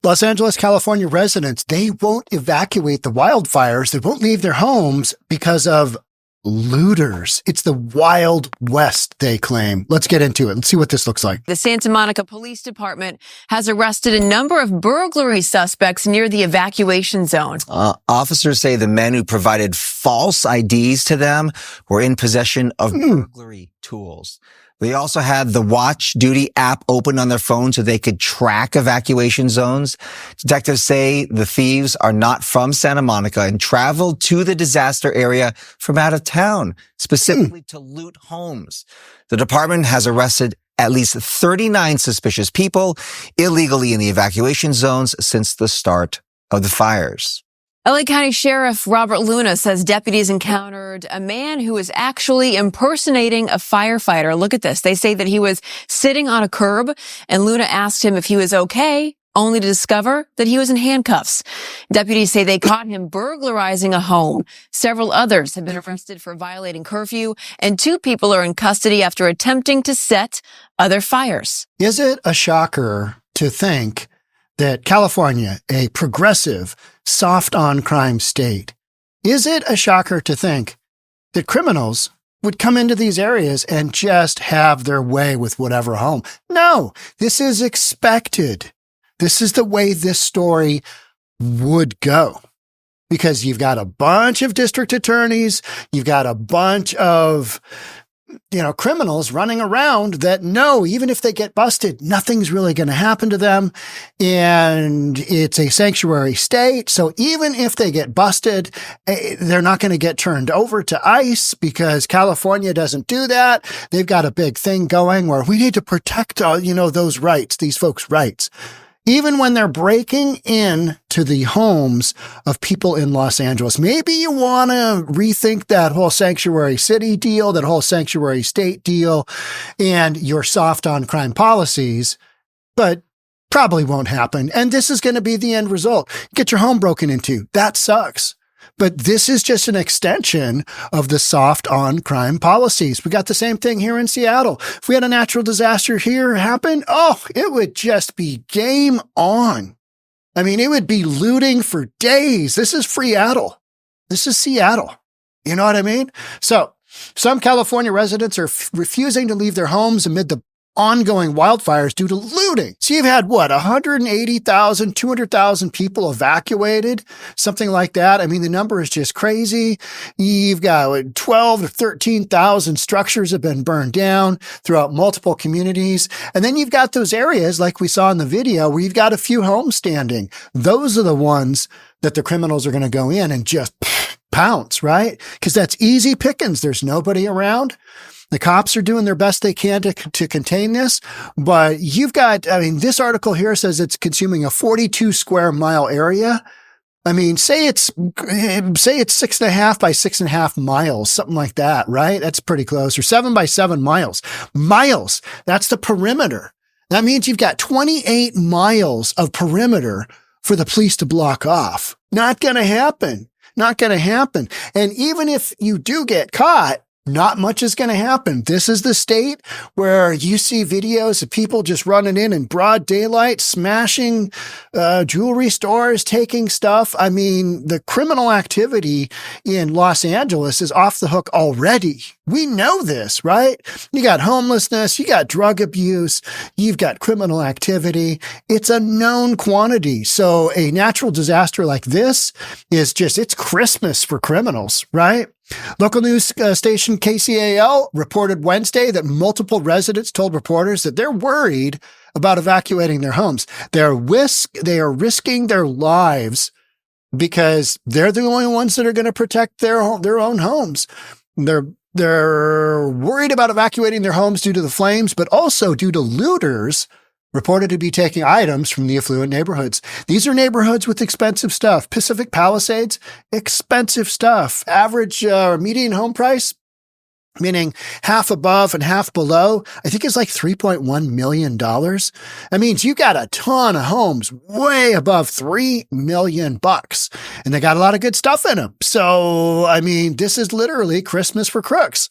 Los Angeles, California residents, they won't evacuate the wildfires. They won't leave their homes because of looters. It's the Wild West, they claim. Let's get into it. Let's see what this looks like. The Santa Monica Police Department has arrested a number of burglary suspects near the evacuation zone. Officers say the men who provided false IDs to them were in possession of burglary tools. They also had the Watch Duty app open on their phone so they could track evacuation zones. Detectives say the thieves are not from Santa Monica and traveled to the disaster area from out of town, specifically to loot homes. The department has arrested at least 39 suspicious people illegally in the evacuation zones since the start of the fires. LA County Sheriff Robert Luna says deputies encountered a man who was actually impersonating a firefighter. Look at this. They say that he was sitting on a curb and Luna asked him if he was okay, only to discover that he was in handcuffs. Deputies say they caught him burglarizing a home. Several others have been arrested for violating curfew, and 2 people are in custody after attempting to set other fires. Is it a shocker to think that California, a progressive, soft on crime state, is it a shocker to think that criminals would come into these areas and just have their way with whatever home? No, this is expected. This is the way this story would go. Because you've got a bunch of district attorneys, you've got a bunch of criminals running around that know even if they get busted, nothing's really going to happen to them. And it's a sanctuary state. So even if they get busted, they're not going to get turned over to ICE because California doesn't do that. They've got a big thing going where we need to protect, those rights, these folks' rights. Even when they're breaking in to the homes of people in Los Angeles. Maybe you want to rethink that whole sanctuary city deal, that whole sanctuary state deal, and your soft on crime policies, but probably won't happen. And this is going to be the end result. Get your home broken into. That sucks. But this is just an extension of the soft on crime policies. We got the same thing here in Seattle. If we had a natural disaster here happen, it would just be game on. I mean, it would be looting for days. This is Freatle. This is Seattle. You know what I mean? So some California residents are refusing to leave their homes amid the ongoing wildfires due to looting. So you've had 180,000, 200,000 people evacuated, something like that. I mean, the number is just crazy. You've got 12 to 13,000 structures have been burned down throughout multiple communities. And then you've got those areas like we saw in the video where you've got a few homes standing. Those are the ones that the criminals are going to go in and just pounce, right? Because that's easy pickings. There's nobody around. The cops are doing their best they can to contain this, but you've got, this article here says it's consuming a 42 square mile area. I mean, say it's 6.5 by 6.5 miles, something like that, right? That's pretty close. Or 7 by 7 miles. Miles. That's the perimeter. That means you've got 28 miles of perimeter for the police to block off. Not going to happen. Not going to happen. And even if you do get caught, not much is going to happen. This is the state where you see videos of people just running in broad daylight, smashing jewelry stores, taking stuff. I mean, the criminal activity in Los Angeles is off the hook already. We know this, right? You got homelessness, you got drug abuse, you've got criminal activity. It's a known quantity. So a natural disaster like this is it's Christmas for criminals, right? Local news station KCAL reported Wednesday that multiple residents told reporters that they're worried about evacuating their homes. They are risking their lives because they're the only ones that are going to protect their own homes. They're worried about evacuating their homes due to the flames, but also due to looters reported to be taking items from the affluent neighborhoods. These are neighborhoods with expensive stuff. Pacific Palisades, expensive stuff. Average median home price, meaning half above and half below, I think it's like $3.1 million. That means you got a ton of homes way above $3 million, and they got a lot of good stuff in them. So, I mean, this is literally Christmas for crooks.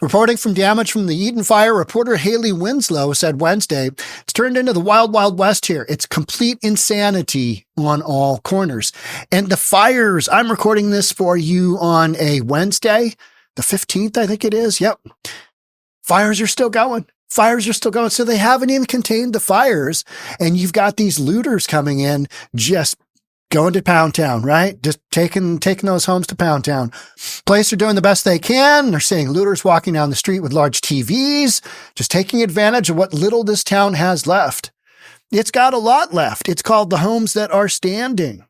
Reporting from damage from the Eden fire, reporter Haley Winslow said Wednesday, it's turned into the wild, wild west here. It's complete insanity on all corners. And the fires, I'm recording this for you on a Wednesday, the 15th, I think it is. Yep. Fires are still going. Fires are still going. So they haven't even contained the fires. And you've got these looters coming in, just going to Pound Town, right? Just taking those homes to Pound Town. Police are doing the best they can. They're seeing looters walking down the street with large TVs, just taking advantage of what little this town has left. It's got a lot left. It's called the homes that are standing.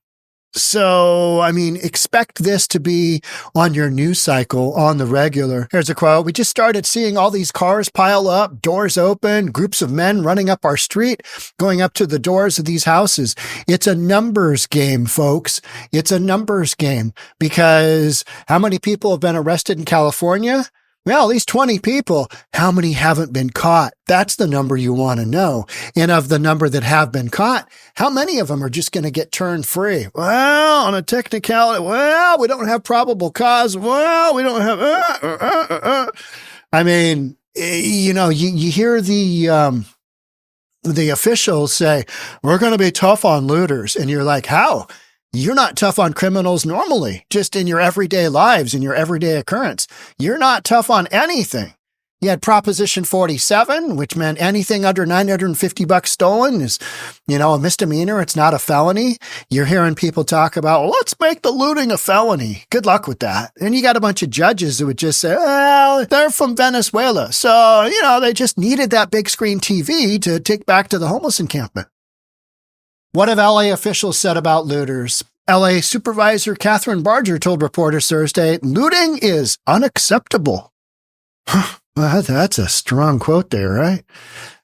So, I mean, expect this to be on your news cycle on the regular. Here's a quote. We just started seeing all these cars pile up, doors open, groups of men running up our street, going up to the doors of these houses. It's a numbers game, folks. It's a numbers game, because how many people have been arrested in California? Well, at least 20 people. How many haven't been caught? That's the number you want to know. And of the number that have been caught, how many of them are just going to get turned free? Well, on a technicality, well, we don't have probable cause. Well, we don't have, I mean, you know, you hear the officials say, we're going to be tough on looters. And you're like, how? You're not tough on criminals normally, just in your everyday lives, in your everyday occurrence. You're not tough on anything. You had Proposition 47, which meant anything under $950 stolen is, you know, a misdemeanor. It's not a felony. You're hearing people talk about, well, let's make the looting a felony. Good luck with that. And you got a bunch of judges who would just say, well, they're from Venezuela. So, you know, they just needed that big screen TV to take back to the homeless encampment. What have LA officials said about looters? LA Supervisor Catherine Barger told reporters Thursday, looting is unacceptable. Well, that's a strong quote there, right?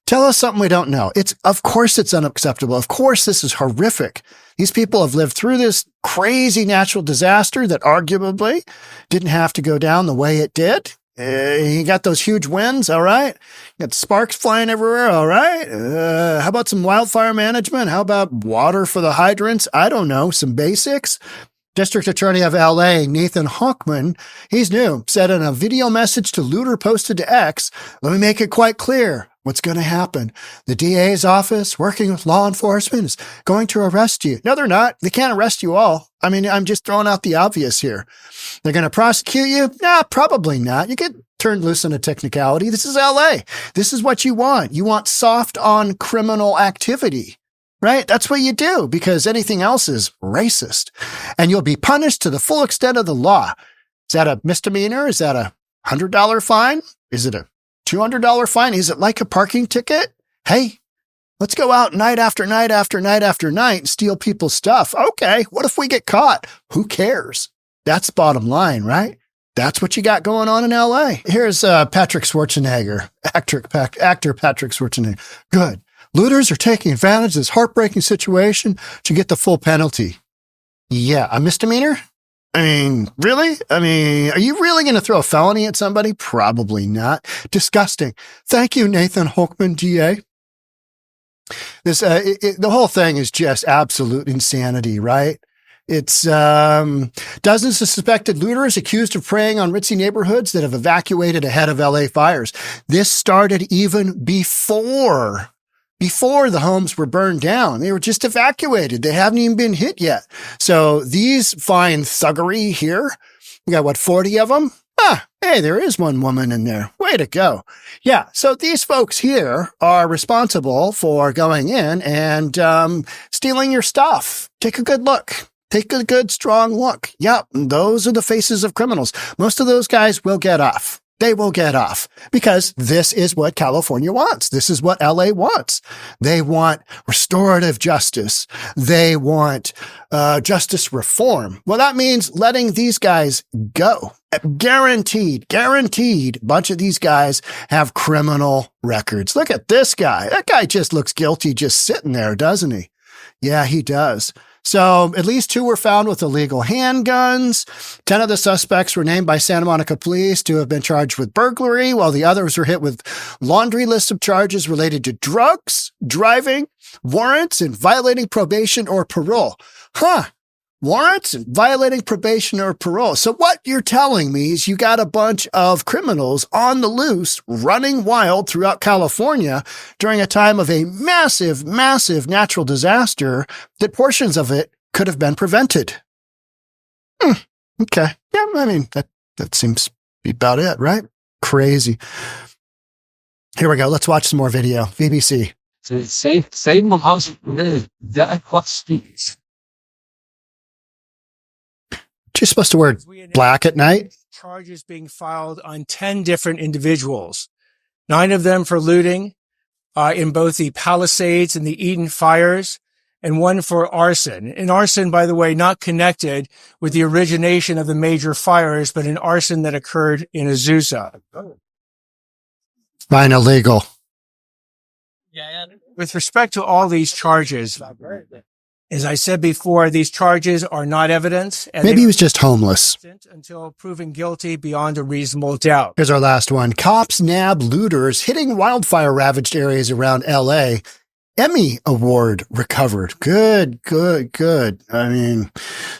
Tell us something we don't know. Of course it's unacceptable. Of course this is horrific. These people have lived through this crazy natural disaster that arguably didn't have to go down the way it did. You got those huge winds, all right? You got sparks flying everywhere, all right? How about some wildfire management? How about water for the hydrants? I don't know, some basics. District Attorney of LA, Nathan Hochman, he's new, said in a video message to looter posted to X, let me make it quite clear what's going to happen. The DA's office, working with law enforcement, is going to arrest you. No, they're not. They can't arrest you all. I mean, I'm just throwing out the obvious here. They're going to prosecute you? Nah, probably not. You get turned loose on a technicality. This is LA. This is what you want. You want soft on criminal activity, right? That's what you do, because anything else is racist. And you'll be punished to the full extent of the law. Is that a misdemeanor? Is that a $100 fine? Is it a $200 fine? Is it like a parking ticket? Hey, let's go out night after night after night after night and steal people's stuff. Okay, what if we get caught? Who cares? That's the bottom line, right? That's what you got going on in LA. Here's Patrick Schwarzenegger, actor Patrick Schwarzenegger. Good. Looters are taking advantage of this heartbreaking situation to get the full penalty. Yeah, a misdemeanor? I mean, really? I mean, are you really going to throw a felony at somebody? Probably not. Disgusting. Thank you, Nathan Hochman, DA. This, the whole thing is just absolute insanity, right? It's dozens of suspected looters accused of preying on ritzy neighborhoods that have evacuated ahead of LA fires. This started even before the homes were burned down. They were just evacuated. They haven't even been hit yet. So these fine thuggery here, we got, 40 of them? Hey, there is one woman in there. Way to go. Yeah, so these folks here are responsible for going in and stealing your stuff. Take a good look. Take a good, strong look. Yep, those are the faces of criminals. Most of those guys will get off. They will get off because this is what California wants. This is what LA wants. They want restorative justice. They want justice reform. Well, that means letting these guys go. Guaranteed. A bunch of these guys have criminal records. Look at this guy. That guy just looks guilty just sitting there, doesn't he? Yeah, he does. So at least 2 were found with illegal handguns. 10 of the suspects were named by Santa Monica police to have been charged with burglary, while the others were hit with laundry lists of charges related to drugs, driving, warrants, and violating probation or parole. Warrants and violating probation or parole. So what you're telling me is you got a bunch of criminals on the loose running wild throughout California during a time of a massive, massive natural disaster that portions of it could have been prevented. Okay. Yeah, I mean, that seems to be about it, right? Crazy. Here we go. Let's watch some more video. BBC. Same house. She's supposed to wear black at night. Charges being filed on 10 different individuals, 9 of them for looting in both the Palisades and the Eden fires, and 1 for arson. And arson, by the way, not connected with the origination of the major fires, but an arson that occurred in Azusa. Fine, illegal. With respect to all these charges, as I said before, these charges are not evidence. And maybe he was just homeless. Until proven guilty beyond a reasonable doubt. Here's our last one. Cops nab looters hitting wildfire-ravaged areas around L.A. Emmy Award recovered. Good. I mean,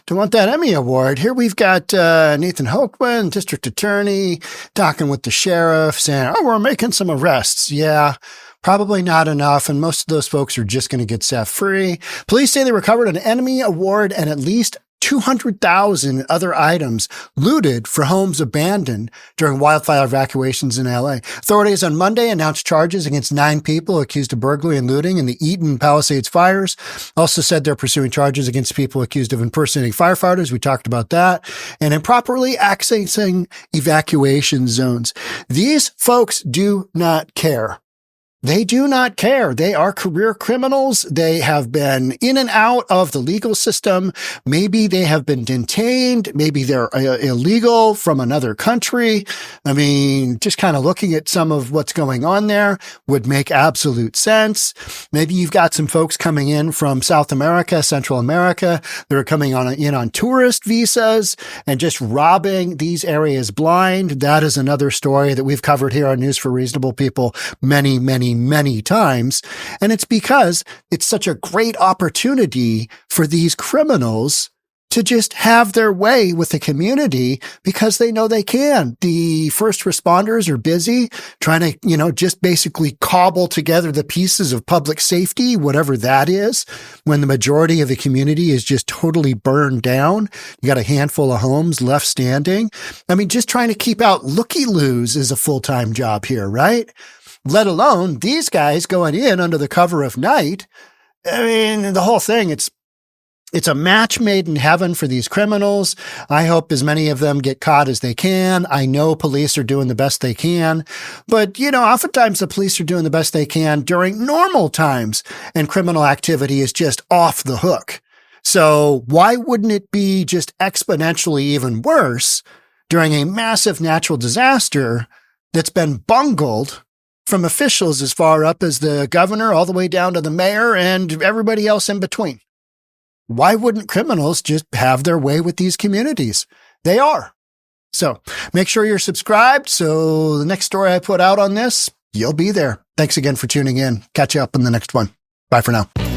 to want that Emmy Award, here we've got Nathan Hochman, district attorney, talking with the sheriff, saying, we're making some arrests. Yeah. Probably not enough, and most of those folks are just going to get set free. Police say they recovered an Emmy Award and at least 200,000 other items looted for homes abandoned during wildfire evacuations in LA. Authorities on Monday announced charges against 9 people accused of burglary and looting in the Eden Palisades fires. Also said they're pursuing charges against people accused of impersonating firefighters. We talked about that. And improperly accessing evacuation zones. These folks do not care. They do not care. They are career criminals. They have been in and out of the legal system. Maybe they have been detained. Maybe they're illegal from another country. I mean, just kind of looking at some of what's going on there would make absolute sense. Maybe you've got some folks coming in from South America, Central America. They're coming in on tourist visas and just robbing these areas blind. That is another story that we've covered here on News for Reasonable People many times. And it's because it's such a great opportunity for these criminals to just have their way with the community because they know they can. The first responders are busy trying to, just basically cobble together the pieces of public safety, whatever that is, when the majority of the community is just totally burned down. You got a handful of homes left standing. I mean, just trying to keep out looky-loos is a full-time job here, right? Let alone these guys going in under the cover of night. I mean, the whole thing, it's a match made in heaven for these criminals. I hope as many of them get caught as they can. I know police are doing the best they can, but oftentimes the police are doing the best they can during normal times and criminal activity is just off the hook. So why wouldn't it be just exponentially even worse during a massive natural disaster that's been bungled from officials as far up as the governor all the way down to the mayor and everybody else in between? Why wouldn't criminals just have their way with these communities? They are. So make sure you're subscribed so the next story I put out on this, you'll be there. Thanks again for tuning in. Catch you up in the next one. Bye for now.